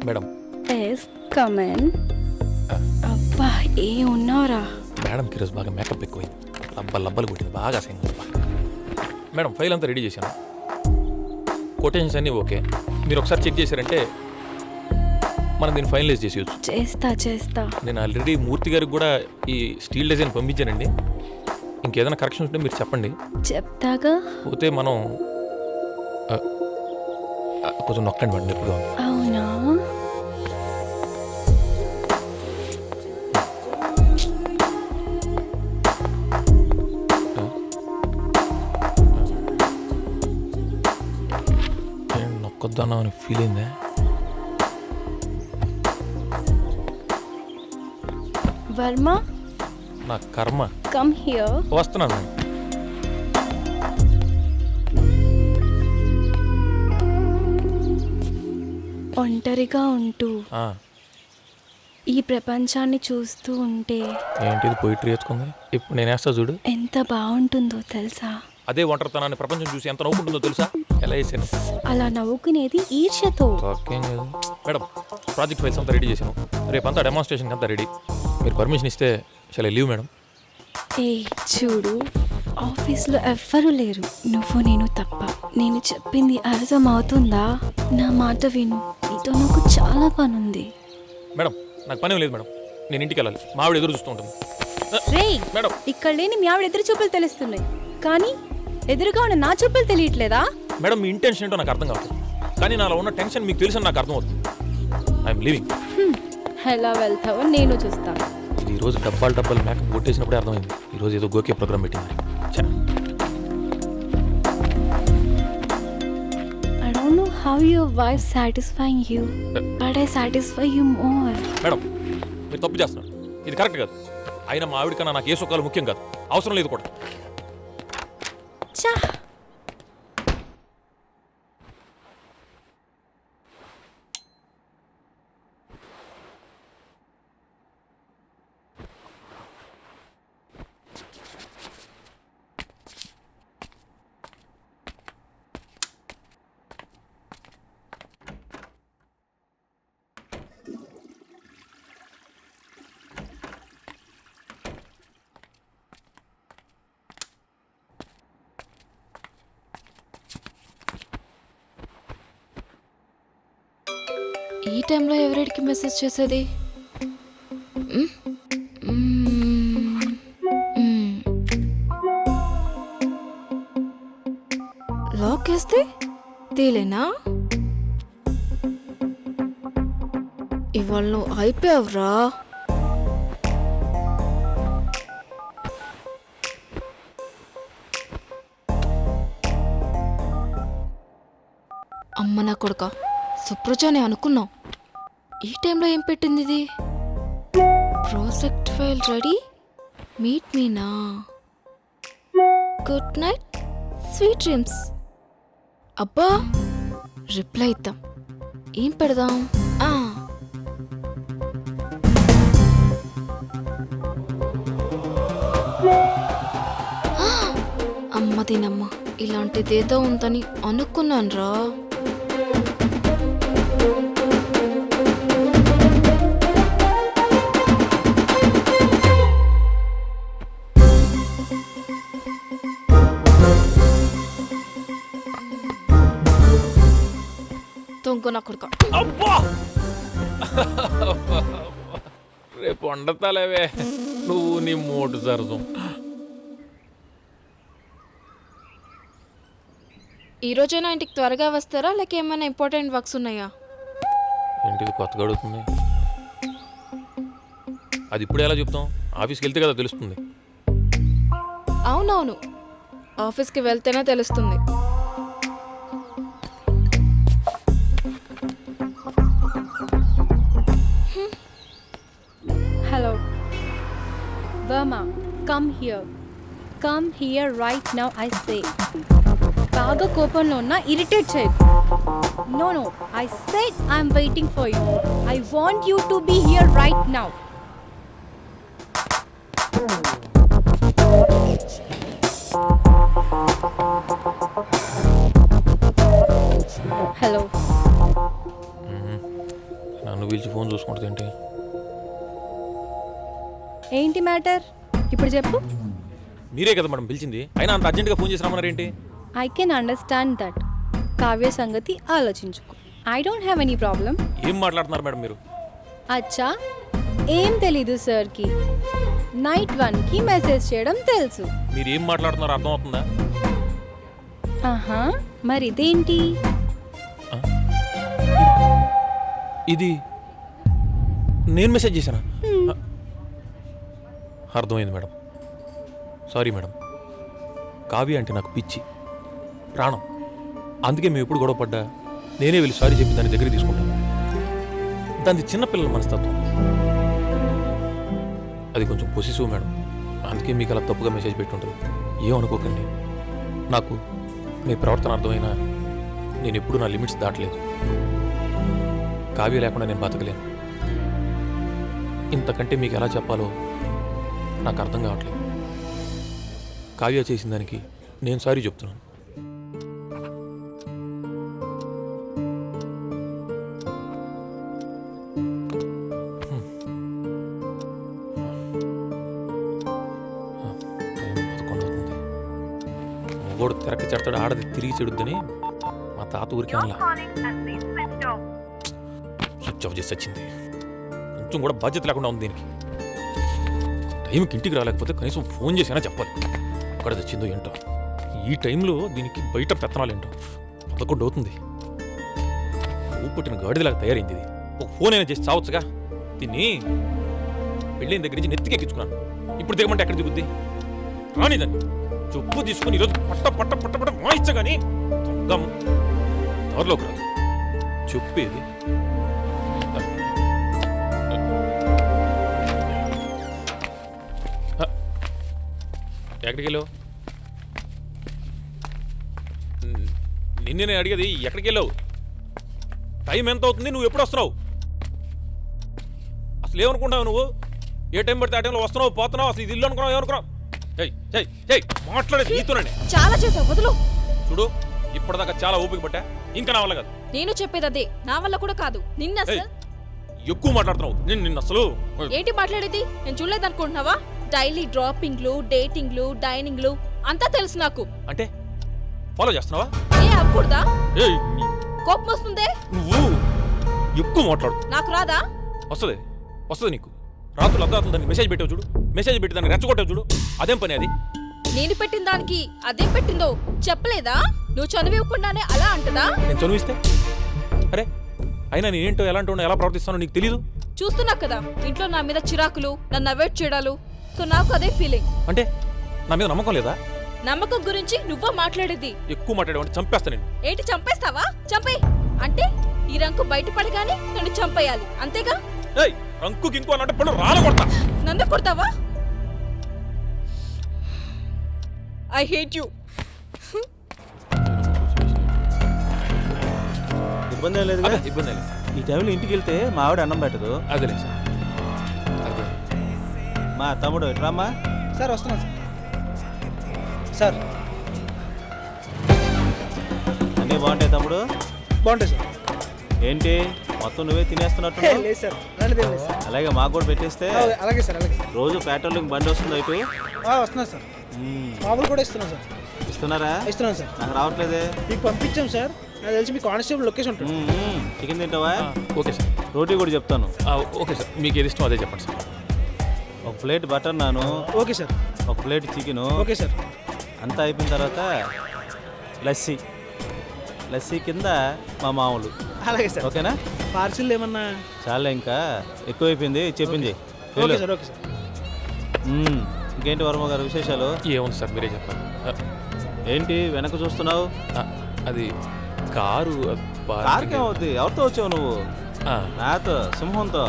Madam yes come on. అబ్బా ఏ ఉన్నావురా? మేడంకి ఈరోజు బాగా మేకప్ ఎక్కువైంది, లబ్బలు కొట్టింది, బాగా అసైంది. మేడం ఫైల్ అంతా రెడీ చేశాను, కొటేషన్స్ అన్నీ ఓకే. మీరు ఒకసారి చెక్ చేశారంటే మనం దీన్ని ఫైనలైజ్ చేసేయచ్చు. చేస్తా. నేను ఆల్రెడీ మూర్తి గారికి కూడా ఈ స్టీల్ డిజైన్ పంపించానండి. ఇంకేదైనా కరెక్షన్ ఉంటే మీరు చెప్పండి. చెప్తాగా. పోతే మనం కొంచెం నొక్కండి మేడం, ఎప్పుడు. అవునా? నొక్కొద్దాం అని ఫీల్ అయిందా? వర్మ నా కర్మ. Come here. వస్తున్నాను మేడం. ఒంటరిగా ఉంటూ ఈ ప్రపంచాన్ని చూస్తూ ఉంటే ఏంటిది పోయిటరీ వేసుకుంది? ఇప్పుడు నేను వేస్తా చూడు, ఎంత బాగుంటుందో తెలుసా? అదే ఒంటరితనాన్ని ప్రపంచం చూసి ఎంత నవ్వుకుంటుందో తెలుసా? ఎలా వేసాను అలా నవ్వుకునేది ఈర్ష్యతో. ఓకేం కాదు మేడం. ప్రాజెక్ట్ ఫైల్స్ అంతా రెడీ చేశాను, రేపంతా డెమాన్స్ట్రేషన్కి అంతా రెడీ. మీరు పర్మిషన్ ఇస్తే చాలా లీవ్ మేడం. ఏ చూడు, ఆఫీస్లో ఎవ్వరూ లేరు, నువ్వు నేను తప్ప. నేను చెప్పింది అర్థం అవుతుందా? నా మాట విను, నీతో నాకు చాలా పని ఉంది. మేడం నాకు పని లేదు మేడం, నేను ఇంటికి వెళ్ళాలి. మా ఆవిడ ఎదురు చూస్తూ ఉంటుంది. రేయ్ మేడం ఇక్కడ లేని మీ ఆవిడ ఎదురు చూపులు తెలుస్తున్నాయి, కానీ ఎదురుగా ఉన్న నా చూపులు తెలియట్లేదా? మేడం మీ ఇంటెన్షన్ ఏంటో నాకు అర్థం కావట్లేదు, కానీ నాలో ఉన్న టెన్షన్ మీకు తెలుసని నాకు అర్థం అవుతుంది. I'm leaving. ఎలా వెళ్తావో నేను చూస్తాను. ఇది ఈరోజు డబ్బాలు మేకప్ కొట్టేసినప్పుడే అర్థమైంది. ఈరోజు ఏదో గోకే ప్రోగ్రామ్ పెట్టింది. I don't know how your wife satisfying you, but I satisfy you more. Madam మీరు తప్పు చేస్తున్నారు, ఇది కరెక్ట్ కాదు. అయినా మా ఆవిడ కన్నా నాకు ఏ సుఖాలు ముఖ్యం కాదు, అవసరం లేదు కూడా. చా ఈ టైంలో ఎవరికి మెసేజ్ చేసేది? లాక్ వేస్తే తేలేనా? ఇవాళ నువ్వు అయిపోయావురా. అమ్మ నా కొడుకా, సుప్రజానే అనుకున్నాం. ఈ టైంలో ఏం పెట్టింది ఇది? Project file ready, meet Meena, good night, sweet dreams. అబ్బా రిప్లై ఇద్దాం. ఏం పెడదాం? అమ్మ దీనమ్మ, ఇలాంటిదేదో ఉందని అనుకున్నాను రా. తొంగు నా కొడుక. అబ్బా రేపు వండతాలేవే నువ్వు నీ మోటు సరసం. ఈరోజైనా ఇంటికి త్వరగా వస్తారా, లేక ఏమైనా ఇంపార్టెంట్ వర్క్స్ ఉన్నాయా? ఏంటిది కొత్తగా అడుగుతుంది? అది ఇప్పుడు ఎలా చెప్తాం? ఆఫీస్కి వెళ్తే కదా తెలుస్తుంది. అవునవును, ఆఫీస్కి వెళ్తేనే తెలుస్తుంది. Hello Varma, come here. Come here right now I say. బాగా కోపంలో ఉన్నా ఇరిటేట్ చేయకు. No no, I said I'm waiting for you. I want you to be here right now. Hello పిలిచి ఫోన్ చూసుకుంటుంది ఏంటి? ఏంటి మ్యాటర్ ఇప్పుడు చెప్పు. మీరే కదా మేడం పిలిచింది, అయినా అంత అర్జెంట్గా ఫోన్ చేసి రమ్మన్నారు ఏంటి? I can understand that. Kavya సంగతి ఆలోచించుకో. I don't have any problem. ఏం మాట్లాడుతున్నారు మేడం మీరు? అచ్చా, ఏం తెలీదు సార్కి. నైట్ 1కి మెసేజ్ చేయడం తెలుసు. మీరు ఏం మాట్లాడుతున్నారో అర్థం అవుతుందా? ఆహా, మరి ఇదేంటి? ఇది నేను మెసేజ్ చేశానా? అర్థమైంది మేడం. Sorry madam. కావ్య అంటే నాకు పిచ్చి, ప్రాణం. అందుకే మేము ఎప్పుడు గొడవ పడ్డా నేనే వెళ్ళి సారీ చెప్పి దాని దగ్గర తీసుకుంటాను. దాని చిన్నపిల్లల మనస్తత్వం, అది కొంచెం పొసిసివ్ మేడం. అందుకే మీకు అలా తప్పుగా మెసేజ్ పెట్టుంటుంది. ఏమనుకోకండి. నాకు మీ ప్రవర్తన అర్థమైనా నేను ఎప్పుడూ నా లిమిట్స్ దాటలేదు. కావ్య లేకుండా నేను బతకలేను. ఇంతకంటే మీకు ఎలా చెప్పాలో నాకు అర్థం కావట్లేదు. కావ్య చేసిన దానికి నేను సారీ చెప్తున్నాను. మగోడు తెరక చెడతాడు, ఆడది తిరిగి చెడుద్దని మా తాత ఊరికి అనలా స్విచ్ ఆఫ్ చేసి వచ్చింది. కొంచెం కూడా బాధ్యత లేకుండా ఉంది దీనికి. టైంకి ఇంటికి రాలేకపోతే కనీసం ఫోన్ చేసినా చెప్పాలి అక్కడ తెచ్చిందో ఏంటో. ఈ టైంలో దీనికి బయట పెత్తనాలు ఏంటో. 11 అవుతుంది. ఊపుట్టిన గాడిదలాగా తయారైంది ఇది. ఒక ఫోన్ అయినా చేసి చావచ్చుగా. దీన్ని పెళ్ళైన దగ్గర నుంచి నెత్తికెక్కించుకున్నాను. ఇప్పుడు దిగమంటే ఎక్కడ దిగుద్ది? రాని దాన్ని చెప్పు తీసుకుని ఈరోజు పట్ట పట్ట పట్ట పట్ట వాయించగాని దారిలోకి రాదు. చెప్పేది ఎక్కడికి వెళ్ళావు? నిన్నే అడిగేది ఎక్కడికి వెళ్ళావు? టైం ఎంత అవుతుంది? నువ్వు ఎప్పుడు వస్తున్నావు? అసలు ఏమనుకుంటావు నువ్వు? ఏ టైం పడితే ఆ టైంలో వస్తున్నావు పోతున్నావు? అసలు ఇది ఇల్లు అనుకున్నావు? ఏమనుకున్నావు? మాట్లాడేది నీతోనే. చాలా చేసావు, వదులు. చూడు, ఇప్పటిదాకా చాలా ఓపిక పట్టా, ఇంకా నా వల్ల కాదు. నేను చెప్పేది అదే, నా వల్ల కూడా కాదు. నిన్న అసలు ఎక్కువ మాట్లాడుతున్నావు. నిన్న అసలు ఏంటి మాట్లాడేది? నేను చూడలేదనుకుంటున్నావా? డైలీ డ్రాపింగ్లు, డేటింగ్లు, డైనింగ్లు అంతా తెలుసు నాకు. అంటే ఫాలో చేస్తున్నావా? ఏ అప్పుడుదా? కోపం వస్తుందే. నువ్వు ఎక్కువ మాట్లాడు. నాకు రాదా? వస్తుంది, వస్తుంది నీకు. రాత్రులు అర్ధరాత్రులు దానికి మెసేజ్ పెట్టావు చూడు, మెసేజ్ పెట్టి దాన్ని రెచ్చగొట్టావు చూడు. అదేం పని అది? నేను పెట్టిన దానికి అదేం పెట్టిందో చెప్పలేదా? నువ్వు చదివివ్వకుండానే అలా అంటదా? నేను చదివిస్తే అరే అయినా నేనేంటో ఎలాంటి ఎలా ప్రవర్తిస్తానో నీకు తెలీదు. చూస్తున్నా కదా ఇంట్లో నా మీద చిరాకులు, నన్ను అవాయిడ్ చేయడాలు. సో నాకు అదే ఫీలింగ్. అంటే నా మీద నమ్మకం లేదా? నమ్మకం గురించి నువ్వా మాట్లాడేది? ఎక్కువ మాట్లాడేవంటే చంపేస్తా నేను. ఏంటి చంపేస్తావా? చంపే అంటే ఈ రంకు బయటపడగానే నన్ను చంపేయాలి అంతేగా? ఏయ్ రంకు గింకు అన్నట్టు పడు రాలగొడతా. నన్ను కొడతావా? I hate you. ఇబ్బంది ఏం లేదు. ఇబ్బంది లేదు. ఈ టైంలో ఇంటికి వెళ్తే మా ఆవిడ అన్నం పెట్టదు. అదేలే సార్. అర్థం. మా తమ్ముడు ఎట్రామ్మా? సార్ వస్తున్నాను సార్. అన్నీ బాగుంటాయి తమ్ముడు? బాగుంటాయి సార్. ఏంటి మొత్తం నువ్వే తినేస్తున్నట్టు? లేదు సార్, అలాంటిది లేదు సార్. అలాగే మాకు కూడా పెట్టేస్తే. అలాగే సార్, అలాగే సార్. రోజు పెట్రోలింగ్ బండి వస్తుంది ఇటు. వస్తున్నా సార్. మామూలు కూడా ఇస్తున్నాం సార్. ఇస్తున్నారా? ఇస్తున్నాను సార్. నాకు రావట్లేదే. మీకు పంపించాం సార్. నాకు తెలిసి మీ కానిస్టేబుల్ లొకేషన్ ఉంటుంది. చికెన్ తింటావా? Okay sir. రోటీ కూడా చెప్తాను. ఓకే సార్, మీకు ఏది ఇష్టం అదే చెప్పండి సార్. ఒక ప్లేట్ బటర్ నాను. Okay sir. ఒక ప్లేట్ చికెను. Okay sir. అంతా అయిపోయిన తర్వాత లస్సీ. లస్సీ కింద మా మామూలు. అలాగే సార్. ఓకేనా? పార్సిల్ ఏమన్నా? చాలా ఇంకా ఎక్కువైపోయింది చెప్పింది. Okay sir. Okay sir. ఇంకేంటి వర్మ గారు విశేషాలు? ఏముంది సార్ మీరే చెప్పండి. ఏంటి వెనక చూస్తున్నావు? అది కారు. కార్కి ఏమవుద్ది? ఎవరితో వచ్చావు నువ్వు? నాతో, సింహంతో.